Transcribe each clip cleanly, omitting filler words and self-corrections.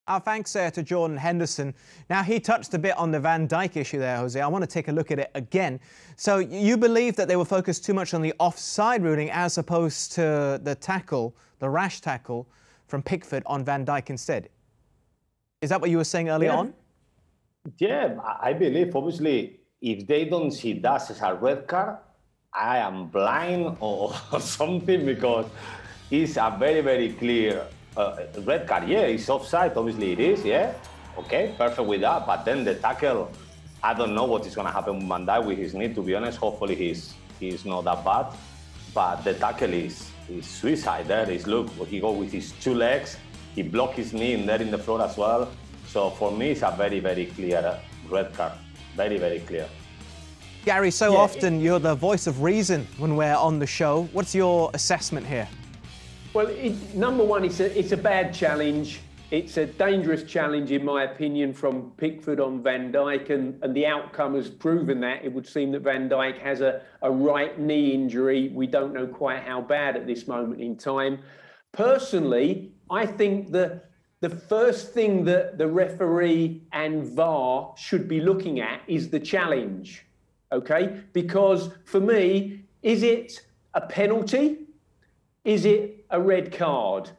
Our thanks to Jordan Henderson. Now, he touched a bit on the Van Dijk issue there, Jose. I want to take a look at it again. So you believe that they were focused too much on the offside ruling as opposed to the tackle, the rash tackle from Pickford on Van Dijk instead? Is that what you were saying earlier on? Yeah, I believe, obviously, if they don't see that as a red card, I am blind or something, because it's a very, very clear red card. Yeah, it's offside, obviously it is, yeah. Okay, perfect with that. But then the tackle, I don't know what is going to happen with Van Dijk with his knee, to be honest. Hopefully he's not that bad. But the tackle is suicide there. Look, he go with his two legs, he blocked his knee in there in the floor as well. So for me, it's a very, very clear red card. Very, very clear. Gary, so often you're the voice of reason when we're on the show. What's your assessment here? Well, number one, it's a bad challenge. It's a dangerous challenge, in my opinion, from Pickford on Van Dijk, and the outcome has proven that. It would seem that Van Dijk has a right knee injury. We don't know quite how bad at this moment in time. Personally, I think the first thing that the referee and VAR should be looking at is the challenge, okay? Because for me, is it a penalty? Is it a red card?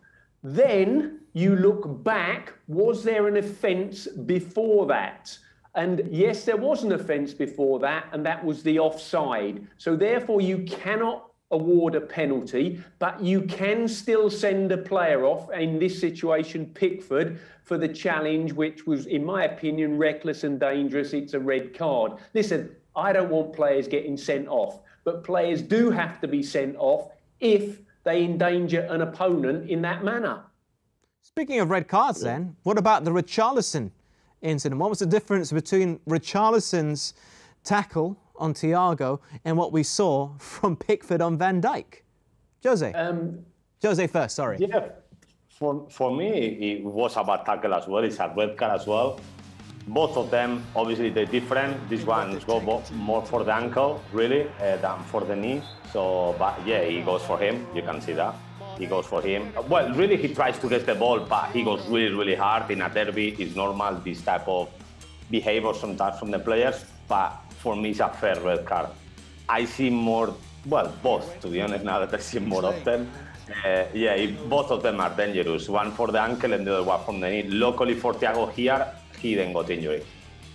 Then you look back, was there an offence before that? And yes, there was an offence before that, and that was the offside. So therefore, you cannot award a penalty, but you can still send a player off, in this situation, Pickford, for the challenge, which was, in my opinion, reckless and dangerous. It's a red card. Listen, I don't want players getting sent off, but players do have to be sent off if they endanger an opponent in that manner. Speaking of red cards then, what about the Richarlison incident? What was the difference between Richarlison's tackle on Thiago and what we saw from Pickford on Van Dijk? Jose. Jose first, sorry. Yeah, for me, it was a bad tackle as well. It's a red card as well. Both of them, obviously, they're different. This one goes more for the ankle, really, than for the knee. So, but yeah, he goes for him. You can see that. He goes for him. Well, really, he tries to get the ball, but he goes really, really hard. In a derby, it's normal, this type of behavior sometimes from the players. But for me, it's a fair red card. I see more, well, both, to be honest, now that I see more often. Yeah, both of them are dangerous. One for the ankle and the other one from the knee. Luckily for Thiago here, he then got injured.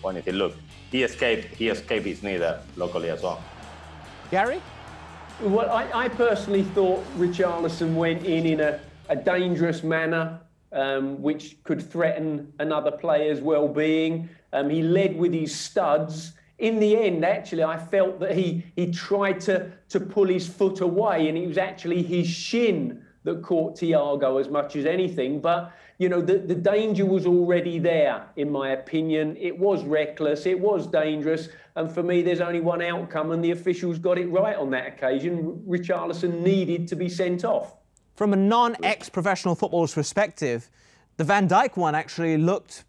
Honestly, look, he escaped his knee there, luckily as well. Gary? Well, I personally thought Richarlison went in a dangerous manner, which could threaten another player's well-being. He led with his studs. In the end, actually, I felt that he tried to pull his foot away, and it was actually his shin that caught Thiago as much as anything. But, you know, the danger was already there, in my opinion. It was reckless, it was dangerous, and for me, there's only one outcome, and the officials got it right on that occasion. Richarlison needed to be sent off. From a non-ex-professional footballer's perspective, the Van Dijk one actually looked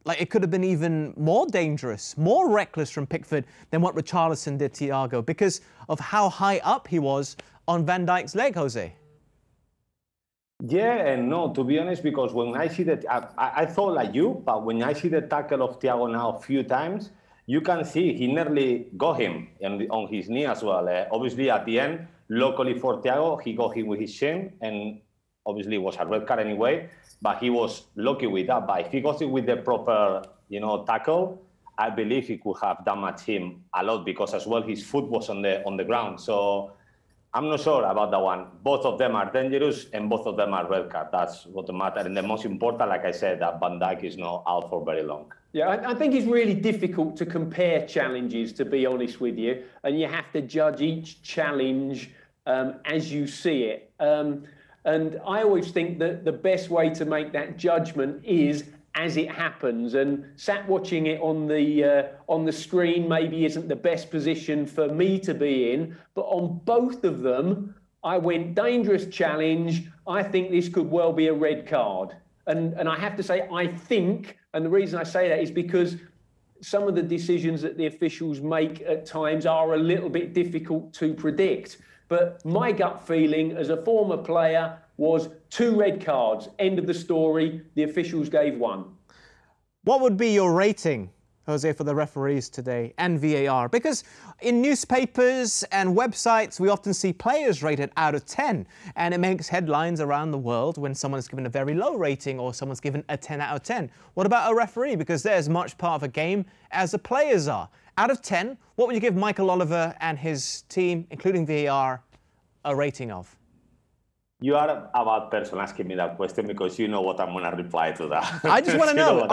like it could have been even more dangerous, more reckless from Pickford than what Richarlison did to Thiago because of how high up he was on Van Dijk's leg, Jose. Yeah and no, to be honest, because when I see that, I thought like you, but when I see the tackle of Thiago now a few times, you can see he nearly got him on his knee as well. Obviously, at the end, luckily for Thiago, he got him with his shin, and obviously it was a red card anyway, but he was lucky with that. But if he got it with the proper, tackle, I believe he could have damaged him a lot because as well his foot was on the ground. So I'm not sure about that one. Both of them are dangerous and both of them are red card. That's what matters. And the most important, like I said, that Van Dijk is not out for very long. Yeah, I think it's really difficult to compare challenges, to be honest with you. And you have to judge each challenge as you see it. And I always think that the best way to make that judgment is as it happens. And sat watching it on the screen maybe isn't the best position for me to be in. But on both of them, I went dangerous challenge. I think this could well be a red card. And I have to say, I think, and the reason I say that is because some of the decisions that the officials make at times are a little bit difficult to predict. But my gut feeling as a former player, was 2 red cards. End of the story. The officials gave 1. What would be your rating, Jose, for the referees today and VAR? Because in newspapers and websites, we often see players rated out of 10, and it makes headlines around the world when someone's given a very low rating or someone's given a 10 out of 10. What about a referee? Because they're as much part of a game as the players are. Out of 10, what would you give Michael Oliver and his team, including VAR, a rating of? You are a bad person asking me that question because you know what I'm going to reply to that. I just want to know.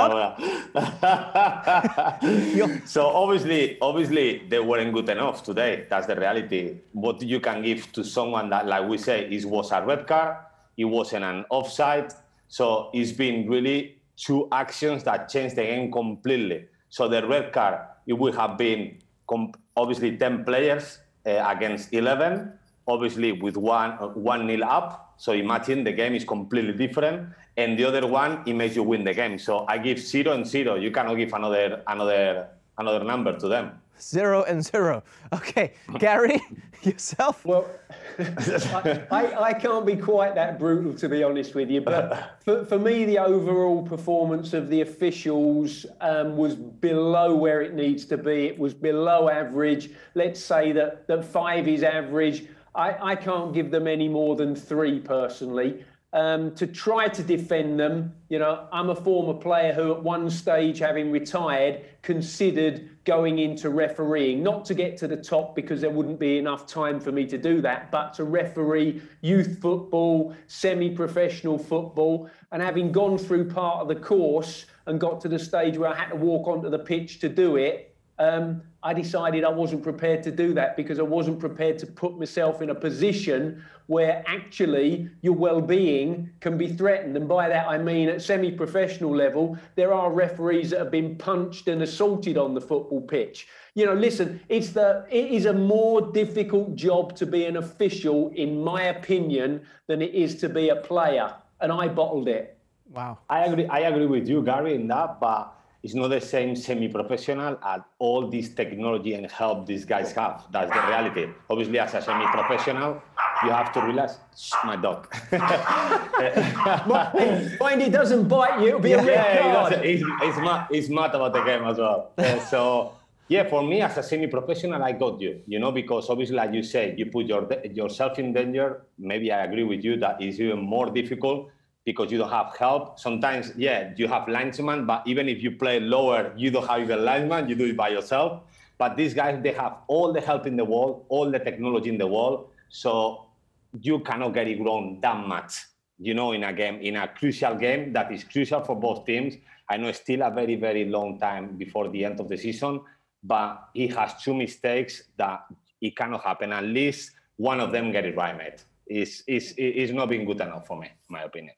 So obviously, they weren't good enough today. That's the reality. What you can give to someone that, like we say, it was a red card, it wasn't an offside. So it's been really 2 actions that changed the game completely. So the red card, it would have been obviously 10 players against 11. Obviously with 1-0 up. So imagine the game is completely different. And the other one, it makes you win the game. So I give 0 and 0. You cannot give another number to them. 0 and 0. Okay, Gary, yourself? Well, I can't be quite that brutal, to be honest with you. But for me, the overall performance of the officials was below where it needs to be. It was below average. Let's say that 5 is average. I can't give them any more than 3 personally. To try to defend them, you know, I'm a former player who at one stage, having retired, considered going into refereeing, not to get to the top because there wouldn't be enough time for me to do that, but to referee youth football, semi-professional football. And having gone through part of the course and got to the stage where I had to walk onto the pitch to do it, I decided I wasn't prepared to do that because I wasn't prepared to put myself in a position where actually your well-being can be threatened. And by that I mean at semi-professional level, there are referees that have been punched and assaulted on the football pitch. You know, listen, it is a more difficult job to be an official, in my opinion, than it is to be a player. And I bottled it. Wow. I agree with you, Gary, in that, but it's not the same semi-professional as all this technology and help these guys have. That's the reality. Obviously, as a semi-professional, you have to realize, my dog. Mind he doesn't bite you, it'll be a red card. He's mad about the game as well. So, yeah, for me, as a semi-professional, I got you, you know, because obviously, like you say, you put yourself in danger. Maybe I agree with you that it's even more difficult because you don't have help. Sometimes, yeah, you have linesman, but even if you play lower, you don't have even linesman, you do it by yourself. But these guys, they have all the help in the world, all the technology in the world, so you cannot get it wrong that much, you know, in a game, in a crucial game that is crucial for both teams. I know it's still a very, very long time before the end of the season, but he has 2 mistakes that it cannot happen. At least one of them get it right, mate. It's not been good enough for me, in my opinion.